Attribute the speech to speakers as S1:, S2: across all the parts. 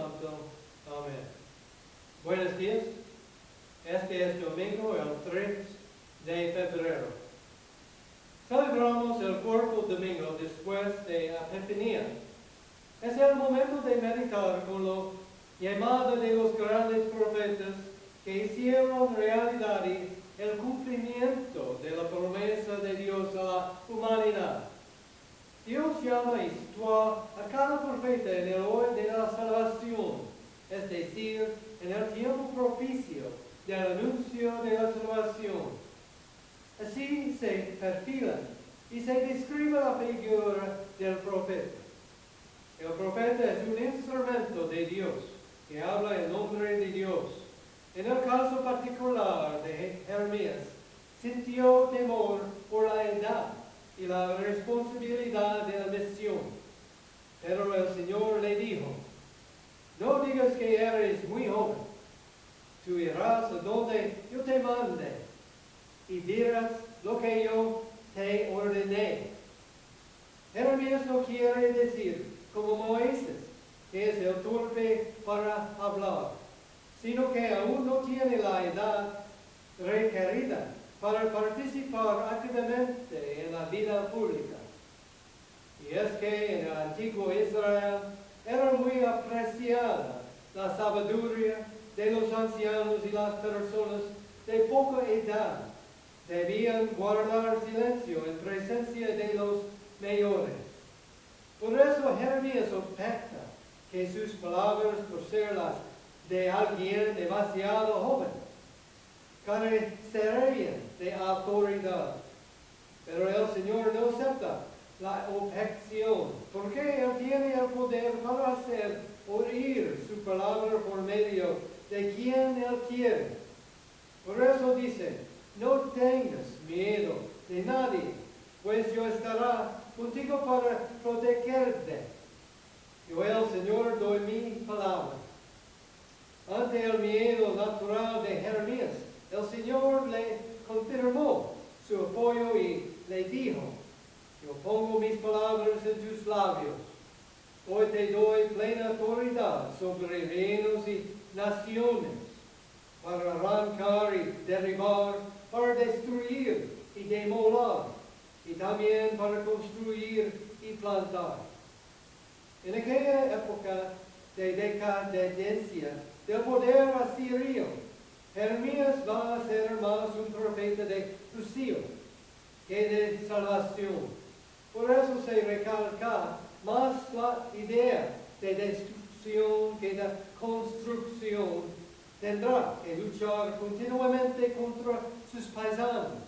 S1: Santo. Amén. Buenos días. Este es domingo, el 3 de febrero. Celebramos el cuarto domingo después de Epifanía. Es el momento de meditar con la llamada de los grandes profetas que hicieron realidad el cumplimiento de la promesa de Dios a la humanidad. Dios llama y sitúa a cada profeta en el orden de la salvación, es decir, en el tiempo propicio del anuncio de la salvación. Así se perfila y se describe la figura del profeta. El profeta es un instrumento de Dios que habla en nombre de Dios. En el caso particular de Jeremías, sintió temor por la edad y la responsabilidad de la misión. Pero el Señor le dijo, no digas que eres muy joven, tú irás a donde yo te mande y dirás lo que yo te ordené. Jeremías no quiere decir, como Moisés, que es el torpe para hablar, sino que aún no tiene la edad requerida para participar activamente en la vida pública. Y es que en el antiguo Israel era muy apreciada la sabiduría de los ancianos y las personas de poca edad debían guardar silencio en presencia de los mayores. Por eso Jeremías objeta que sus palabras, por ser las de alguien demasiado joven, carecerían de autoridad. Pero el Señor no acepta la objeción, porque Él tiene el poder para hacer oír su palabra por medio de quien Él quiere. Por eso dice, no tengas miedo de nadie, pues yo estaré contigo para protegerte. Yo, el Señor, doy mi palabra. Ante el miedo natural de Jeremías, el Señor le confirmó su apoyo y le dijo, yo pongo mis palabras en tus labios. Hoy te doy plena autoridad sobre reinos y naciones, para arrancar y derribar, para destruir y demoler, y también para construir y plantar. En aquella época de decadencia del poder asirio, Jeremías va a ser más un profeta de juicio que de salvación. Por eso se recalca más la idea de destrucción que de construcción. Tendrá que luchar continuamente contra sus paisanos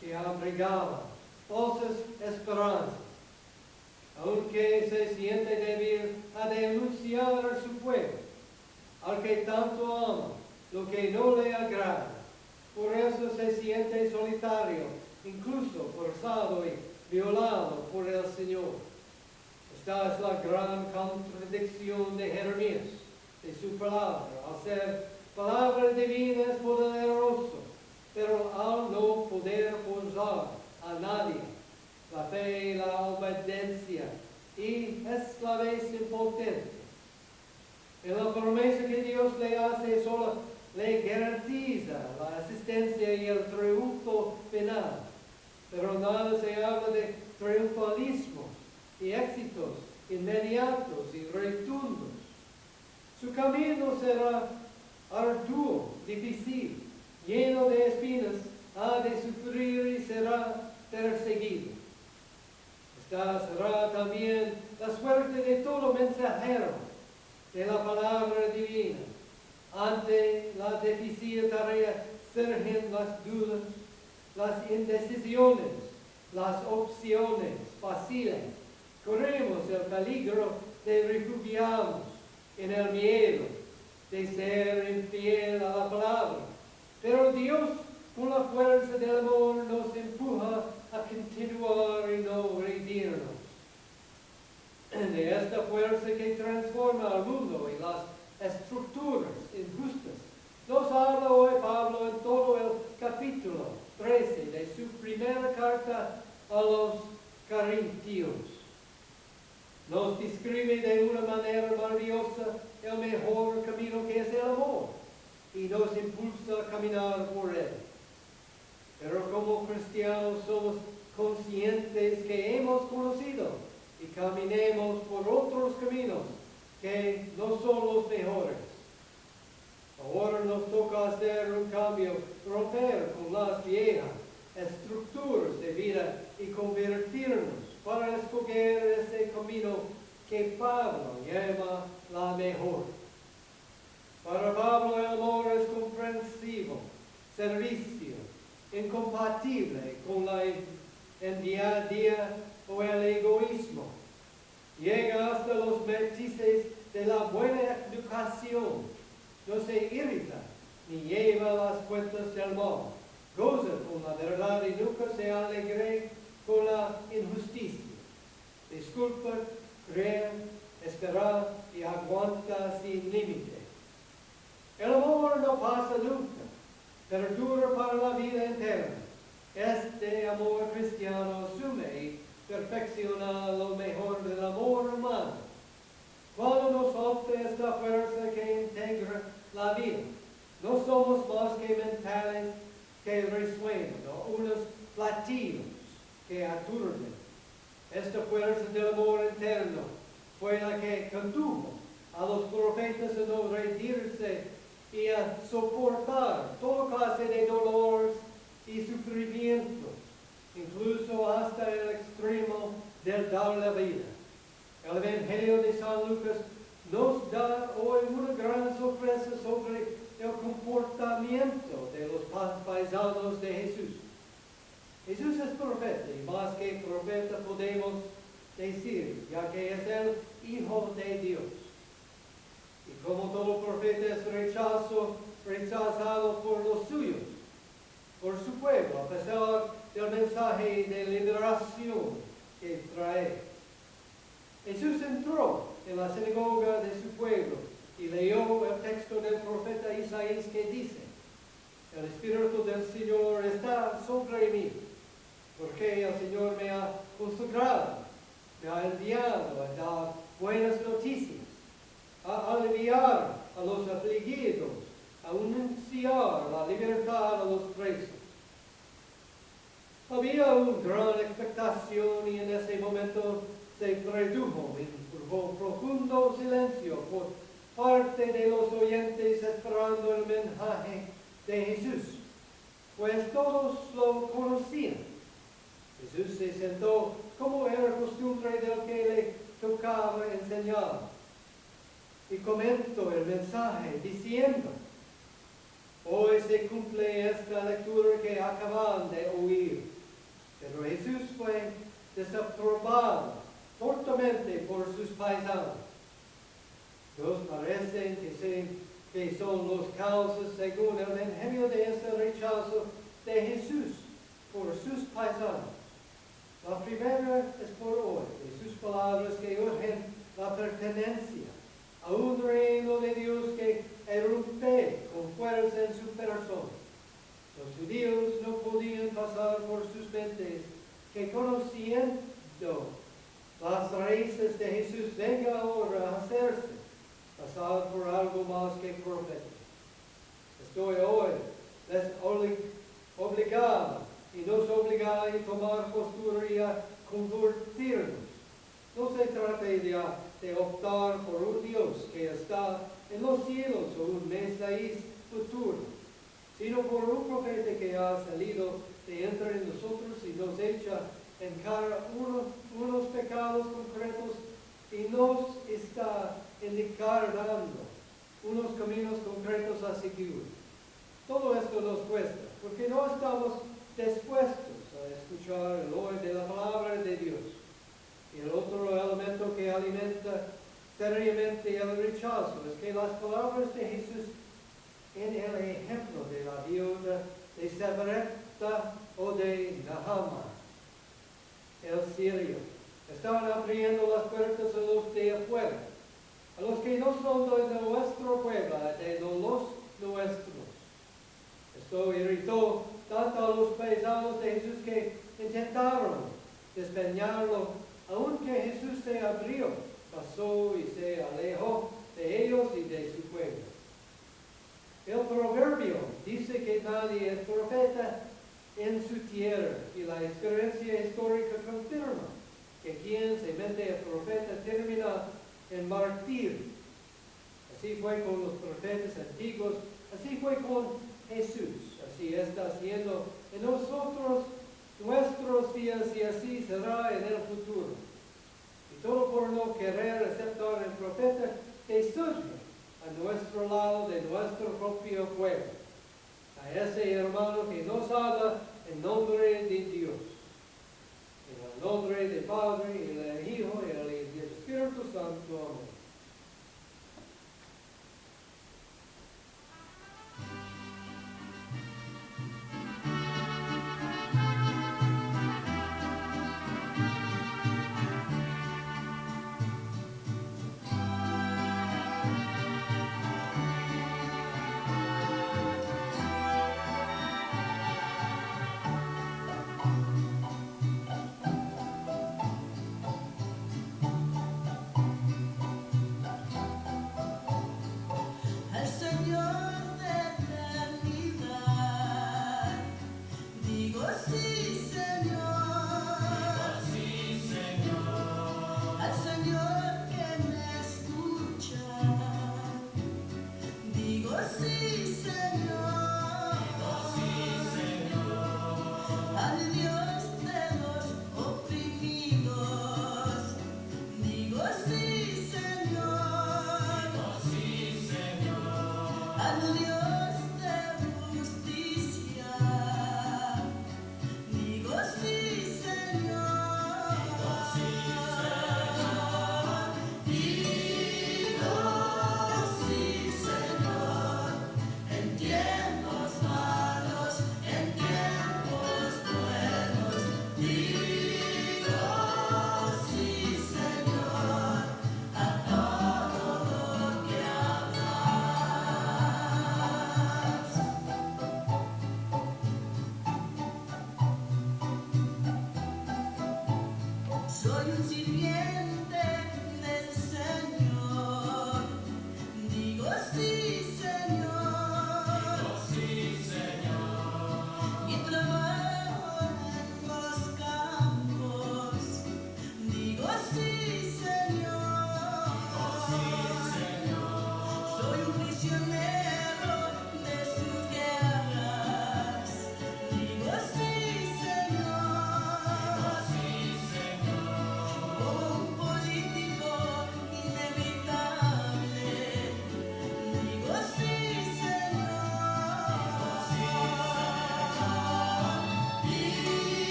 S1: que abrigaban falsas esperanzas. Aunque se siente débil, ha de anunciar a su pueblo, al que tanto ama, lo que no le agrada. Por eso se siente solitario, incluso forzado y violado por el Señor. Esta es la gran contradicción de Jeremías, de su palabra. Al ser palabra divina es poderoso, pero al no poder forzar a nadie, la fe y la obediencia, y es la vez impotente. En la promesa que Dios le hace solo le garantiza la asistencia y el triunfo final. Pero nada se habla de triunfalismo y éxitos inmediatos y rotundos. Su camino será arduo, difícil, lleno de espinas, ha de sufrir y será perseguido. Esta será también la suerte de todo mensajero de la palabra divina. Ante la difícil tarea surgen las dudas, las indecisiones, las opciones fáciles. Corremos el peligro de refugiarnos en el miedo de ser infiel a la palabra. Pero Dios, con la fuerza del amor, nos empuja a continuar y no rendirnos. De esta fuerza que transforma al mundo y las estructuras injustas, nos habla hoy Pablo en todo el capítulo 13 de su primera carta a los Corintios. nos describe de una manera maravillosa el mejor camino que es el amor y nos impulsa a caminar por él. Pero como cristianos somos conscientes que hemos conocido y caminemos por otros caminos que no son los mejores. Ahora nos toca hacer un cambio, romper con las viejas estructuras de vida y convertirnos para escoger ese camino que Pablo llama la mejor. Para Pablo el amor es comprensivo, servicio, incompatible con la día a día o el egoísmo. Llega hasta los matices de la buena educación. No se irrita ni lleva las cuentas del mal. Goza con la verdad y nunca se alegre con la injusticia. Disculpa, cree, espera y aguanta sin límite. El amor no pasa nunca, perdura para la vida entera. Este amor cristiano asume y perfecciona lo mejor del amor humano. Cuando nos falta esta fuerza que integra la vida, no somos más que mentales que resuenan, o unos platillos que aturden. Esta fuerza del amor interno fue la que condujo a los profetas a no rendirse y a soportar toda clase de dolores y sufrimientos, incluso hasta el extremo del dar la vida. El Evangelio de San Lucas nos da hoy una gran sorpresa sobre el comportamiento de los paisanos de Jesús. Jesús es profeta y más que profeta podemos decir, ya que es el Hijo de Dios. Y como todo profeta es rechazado por los suyos, por su pueblo, a pesar del mensaje de liberación que trae. Jesús entró en la sinagoga de su pueblo y leyó el texto del profeta Isaías que dice: el Espíritu del Señor está sobre mí, porque el Señor me ha consagrado, me ha enviado a dar buenas noticias, a aliviar a los afligidos, a anunciar la libertad a los presos. Había una gran expectación y en ese momento se produjo un profundo silencio por parte de los oyentes esperando el mensaje de Jesús, pues todos lo conocían. Jesús se sentó como era costumbre del que le tocaba enseñar y comentó el mensaje diciendo: hoy se cumple esta lectura que acaban de oír. Pero Jesús fue desaprobado fuertemente por sus paisanos. Nos parecen que son los causas según el Evangelio de este rechazo de Jesús por sus paisanos. La primera es por hoy, de sus palabras que urgen la pertenencia a un reino de Dios que irrumpe con fuerza en su persona. Los judíos no podían pasar por sus mentes que conociendo las raíces de Jesús venga ahora a hacerse pasar por algo más que profeta. Estoy hoy obligado y nos obliga a tomar postura y a convertirnos. No se trata de optar por un Dios que está en los cielos o un Mesías futuro, sino por un profeta que ha salido de entre nosotros y nos echa en cara unos pecados concretos y nos está indicando unos caminos concretos a seguir. Todo esto nos cuesta, porque no estamos dispuestos a escuchar el hoy de la palabra de Dios. Y el otro elemento que alimenta seriamente el rechazo es que las palabras de Jesús en el ejemplo de la viuda de Sarepta o de Nahama, el sirio, estaban abriendo las puertas a los de afuera, a los que no son de nuestro pueblo, de los nuestros. Esto irritó tanto a los paisanos de Jesús que intentaron despeñarlo aunque Jesús se abrió, pasó y se alejó de ellos y de su pueblo. El proverbio dice que nadie es profeta en su tierra, y la experiencia histórica confirma que quien se mete a profeta termina en martirio. Así fue con los profetas antiguos, así fue con Jesús, así está haciendo en nosotros nuestros días y así será en el futuro. Y todo por no querer aceptar el profeta que surge a nuestro lado de nuestro propio pueblo, a ese hermano que nos habla en nombre de Dios, en el nombre del Padre, y del Hijo, y del Espíritu Santo. Amén.